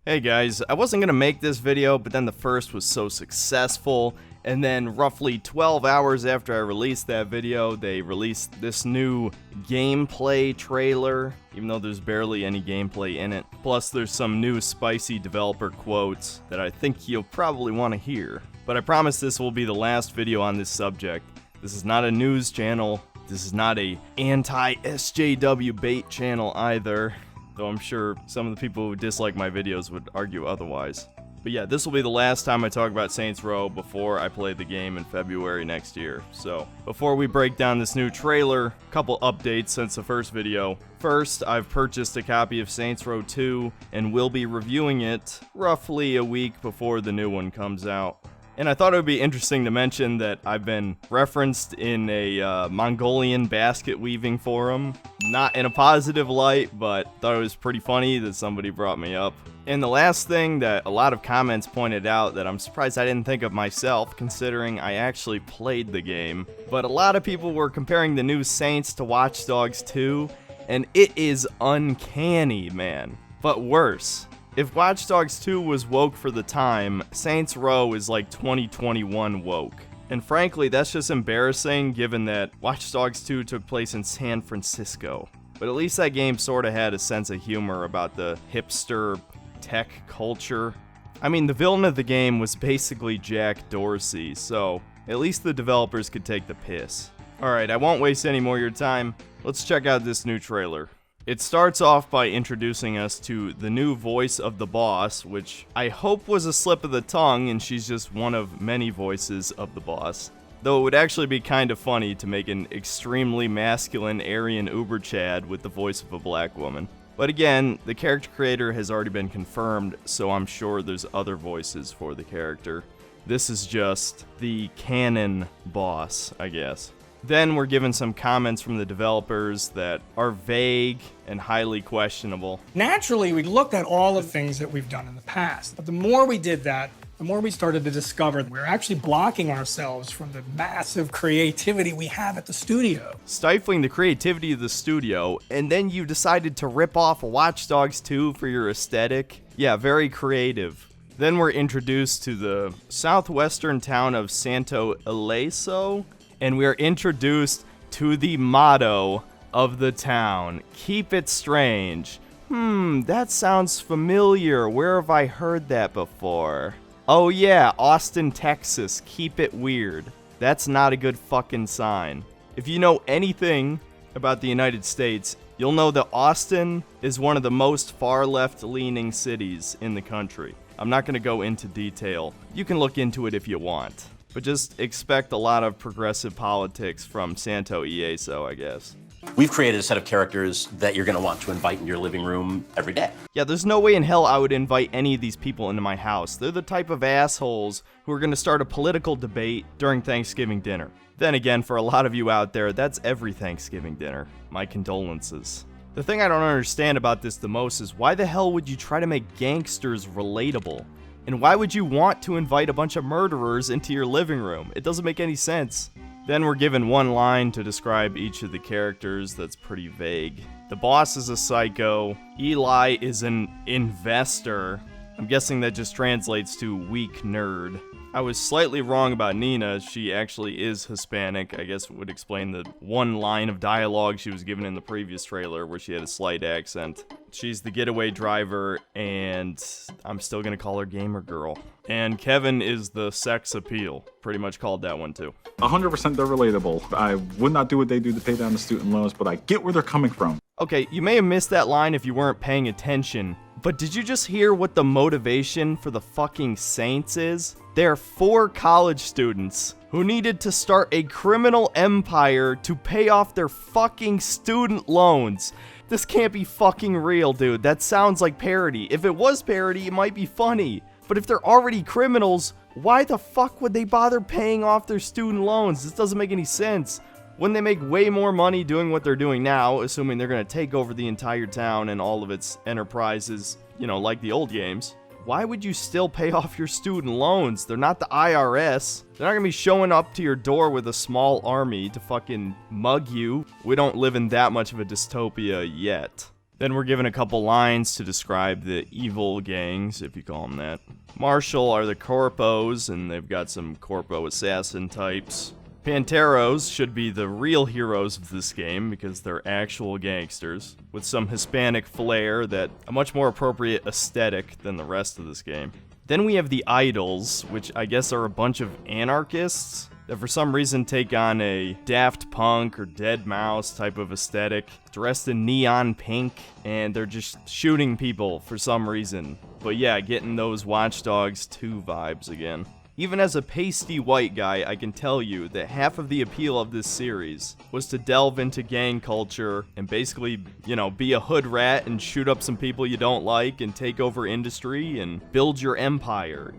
Hey guys, I wasn't gonna make this video, but then the first was so successful, and then roughly 12 hours after I released that video, they released this new gameplay trailer, even though there's barely any gameplay in it. Plus there's some new spicy developer quotes that I think you'll probably want to hear. But I promise this will be the last video on this subject. This is not a news channel, this is not a anti-SJW bait channel either. Though I'm sure some of the people who dislike my videos would argue otherwise. But yeah, this will be the last time I talk about Saints Row before I play the game in February next year. So, before we break down this new trailer, a couple updates since the first video. First, I've purchased a copy of Saints Row 2, and will be reviewing it roughly a week before the new one comes out. And I thought it would be interesting to mention that I've been referenced in a Mongolian basket weaving forum. Not in a positive light, but thought it was pretty funny that somebody brought me up. And the last thing that a lot of comments pointed out that I'm surprised I didn't think of myself, considering I actually played the game. But a lot of people were comparing the new Saints to Watch Dogs 2, and it is uncanny, man. But worse. If Watch Dogs 2 was woke for the time, Saints Row is like 2021 woke. And frankly, that's just embarrassing given that Watch Dogs 2 took place in San Francisco. But at least that game sorta had a sense of humor about the hipster tech culture. I mean, the villain of the game was basically Jack Dorsey, so at least the developers could take the piss. Alright, I won't waste any more of your time. Let's check out this new trailer. It starts off by introducing us to the new voice of the boss, which I hope was a slip of the tongue and she's just one of many voices of the boss. Though it would actually be kind of funny to make an extremely masculine Aryan Uber Chad with the voice of a black woman. But again, the character creator has already been confirmed, so I'm sure there's other voices for the character. This is just the canon boss, I guess. Then we're given some comments from the developers that are vague and highly questionable. Naturally, we looked at all the things that we've done in the past, but the more we did that, the more we started to discover we're actually blocking ourselves from the massive creativity we have at the studio. Stifling the creativity of the studio, and then you decided to rip off Watch Dogs 2 for your aesthetic? Yeah, very creative. Then we're introduced to the southwestern town of Santo Ileso, and we are introduced to the motto of the town. Keep it strange. That sounds familiar. Where have I heard that before? Oh yeah, Austin, Texas. Keep it weird. That's not a good fucking sign. If you know anything about the United States, you'll know that Austin is one of the most far left-leaning cities in the country. I'm not gonna go into detail. You can look into it if you want. But just expect a lot of progressive politics from Santo Ileso, I guess. We've created a set of characters that you're going to want to invite in your living room every day. Yeah, there's no way in hell I would invite any of these people into my house. They're the type of assholes who are going to start a political debate during Thanksgiving dinner. Then again, for a lot of you out there, that's every Thanksgiving dinner. My condolences. The thing I don't understand about this the most is why the hell would you try to make gangsters relatable? And why would you want to invite a bunch of murderers into your living room? It doesn't make any sense. Then we're given one line to describe each of the characters that's pretty vague. The boss is a psycho. Eli is an investor. I'm guessing that just translates to weak nerd. I was slightly wrong about Nina. She actually is Hispanic. I guess it would explain the one line of dialogue she was given in the previous trailer where she had a slight accent. She's the getaway driver, and I'm still gonna call her Gamer Girl. And Kevin is the sex appeal. Pretty much called that one too. 100% they're relatable. I would not do what they do to pay down the student loans, but I get where they're coming from. Okay, you may have missed that line if you weren't paying attention, but did you just hear what the motivation for the fucking Saints is? They're 4 college students who needed to start a criminal empire to pay off their fucking student loans. This can't be fucking real, dude. That sounds like parody. If it was parody, it might be funny. But if they're already criminals, why the fuck would they bother paying off their student loans? This doesn't make any sense. Wouldn't they make way more money doing what they're doing now, assuming they're going to take over the entire town and all of its enterprises, you know, like the old games? Why would you still pay off your student loans? They're not the IRS. They're not gonna be showing up to your door with a small army to fucking mug you. We don't live in that much of a dystopia yet. Then we're given a couple lines to describe the evil gangs, if you call them that. Marshall are the Corpos, and they've got some Corpo assassin types. Panteros should be the real heroes of this game because they're actual gangsters, with some Hispanic flair that a much more appropriate aesthetic than the rest of this game. Then we have the Idols, which I guess are a bunch of anarchists that for some reason take on a Daft Punk or Deadmau5 type of aesthetic, dressed in neon pink, and they're just shooting people for some reason. But yeah, getting those Watch Dogs 2 vibes again. Even as a pasty white guy, I can tell you that half of the appeal of this series was to delve into gang culture and basically, be a hood rat and shoot up some people you don't like and take over industry and build your empire,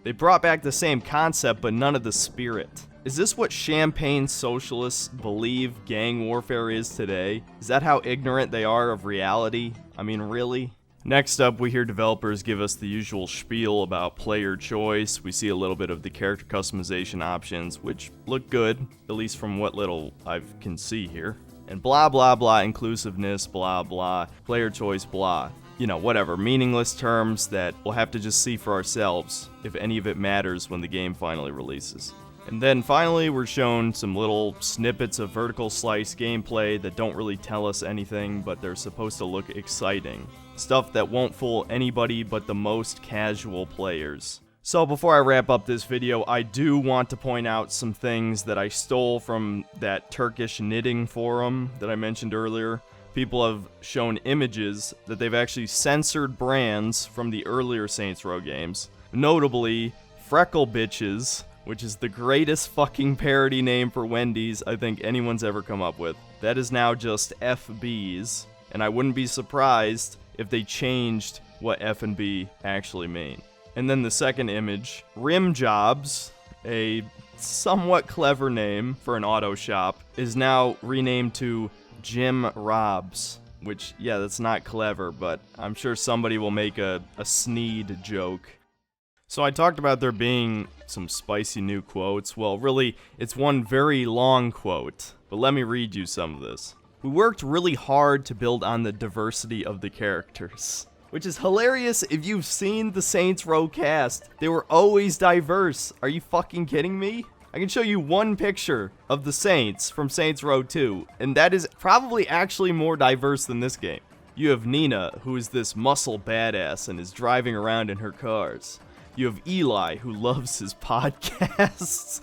They brought back the same concept, but none of the spirit. Is this what Champagne socialists believe gang warfare is today? Is that how ignorant they are of reality? I mean, really? Next up, we hear developers give us the usual spiel about player choice. We see a little bit of the character customization options, which look good, at least from what little I can see here. And blah blah blah, inclusiveness, blah blah, player choice, blah. Whatever, meaningless terms that we'll have to just see for ourselves, if any of it matters when the game finally releases. And then finally, we're shown some little snippets of vertical slice gameplay that don't really tell us anything, but they're supposed to look exciting. Stuff that won't fool anybody but the most casual players. So before I wrap up this video, I do want to point out some things that I stole from that Turkish knitting forum that I mentioned earlier. People have shown images that they've actually censored brands from the earlier Saints Row games. Notably, Freckle Bitches, which is the greatest fucking parody name for Wendy's I think anyone's ever come up with. That is now just FBs, and I wouldn't be surprised if they changed what F and B actually mean. And then the second image, Rim Jobs, a somewhat clever name for an auto shop, is now renamed to Jim Robs, which, yeah, that's not clever, but I'm sure somebody will make a Sneed joke. So I talked about there being some spicy new quotes. Well, really, it's one very long quote, but let me read you some of this. We worked really hard to build on the diversity of the characters, which is hilarious if you've seen the Saints Row cast. They were always diverse. Are you fucking kidding me? I can show you one picture of the Saints from Saints Row 2, and that is probably actually more diverse than this game. You have Nina, who is this muscle badass and is driving around in her cars. You have Eli, who loves his podcasts.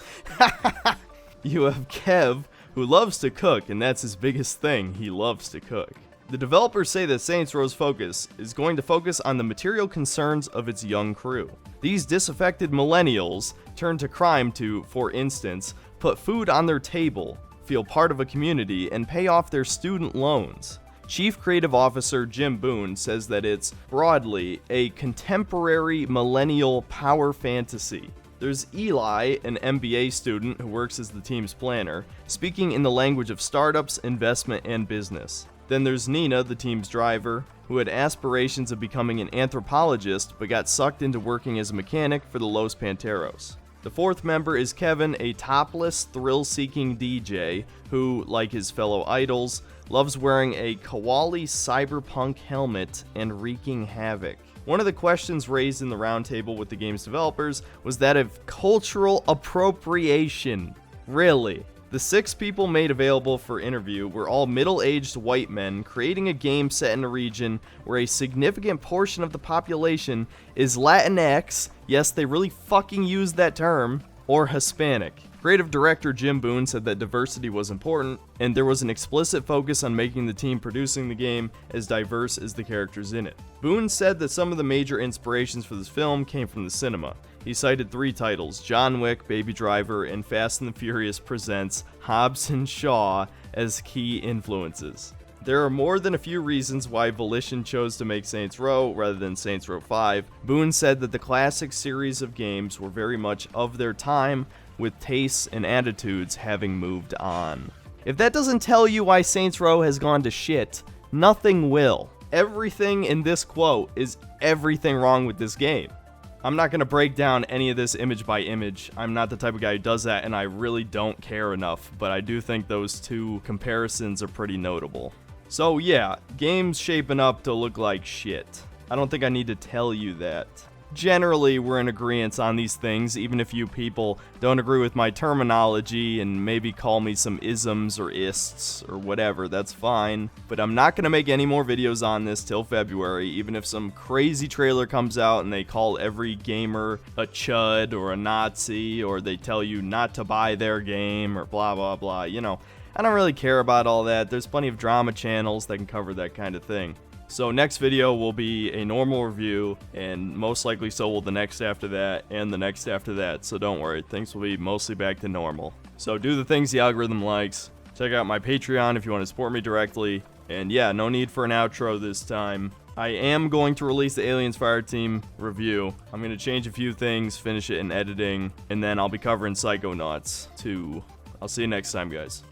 You have Kev, who loves to cook, and that's his biggest thing. He loves to cook. The developers say that Saints Row's focus is going to focus on the material concerns of its young crew. These disaffected millennials turn to crime to, for instance, put food on their table, feel part of a community, and pay off their student loans. Chief Creative Officer Jim Boone says that it's, broadly, a contemporary millennial power fantasy. There's Eli, an MBA student who works as the team's planner, speaking in the language of startups, investment, and business. Then there's Nina, the team's driver, who had aspirations of becoming an anthropologist but got sucked into working as a mechanic for the Los Panteros. The fourth member is Kevin, a topless, thrill-seeking DJ who, like his fellow idols, loves wearing a Kawali cyberpunk helmet and wreaking havoc. One of the questions raised in the roundtable with the game's developers was that of cultural appropriation. Really? The 6 people made available for interview were all middle-aged white men creating a game set in a region where a significant portion of the population is Latinx, yes, they really fucking used that term, or Hispanic. Creative director Jim Boone said that diversity was important, and there was an explicit focus on making the team producing the game as diverse as the characters in it. Boone said that some of the major inspirations for this film came from the cinema. He cited 3 titles, John Wick, Baby Driver, and Fast and the Furious Presents Hobbs and Shaw, as key influences. There are more than a few reasons why Volition chose to make Saints Row rather than Saints Row 5. Boone said that the classic series of games were very much of their time, with tastes and attitudes having moved on. If that doesn't tell you why Saints Row has gone to shit, nothing will. Everything in this quote is everything wrong with this game. I'm not going to break down any of this image by image. I'm not the type of guy who does that, and I really don't care enough, but I do think those 2 comparisons are pretty notable. So yeah, game's shaping up to look like shit. I don't think I need to tell you that. Generally, we're in agreement on these things, even if you people don't agree with my terminology and maybe call me some isms or ists or whatever, that's fine. But I'm not going to make any more videos on this till February, even if some crazy trailer comes out and they call every gamer a chud or a Nazi, or they tell you not to buy their game or blah blah blah, you know. I don't really care about all that. There's plenty of drama channels that can cover that kind of thing. So next video will be a normal review, and most likely so will the next after that, and the next after that, so don't worry, things will be mostly back to normal. So do the things the algorithm likes, check out my Patreon if you want to support me directly, and yeah, no need for an outro this time. I am going to release the Aliens Fireteam review. I'm going to change a few things, finish it in editing, and then I'll be covering Psychonauts 2. I'll see you next time, guys.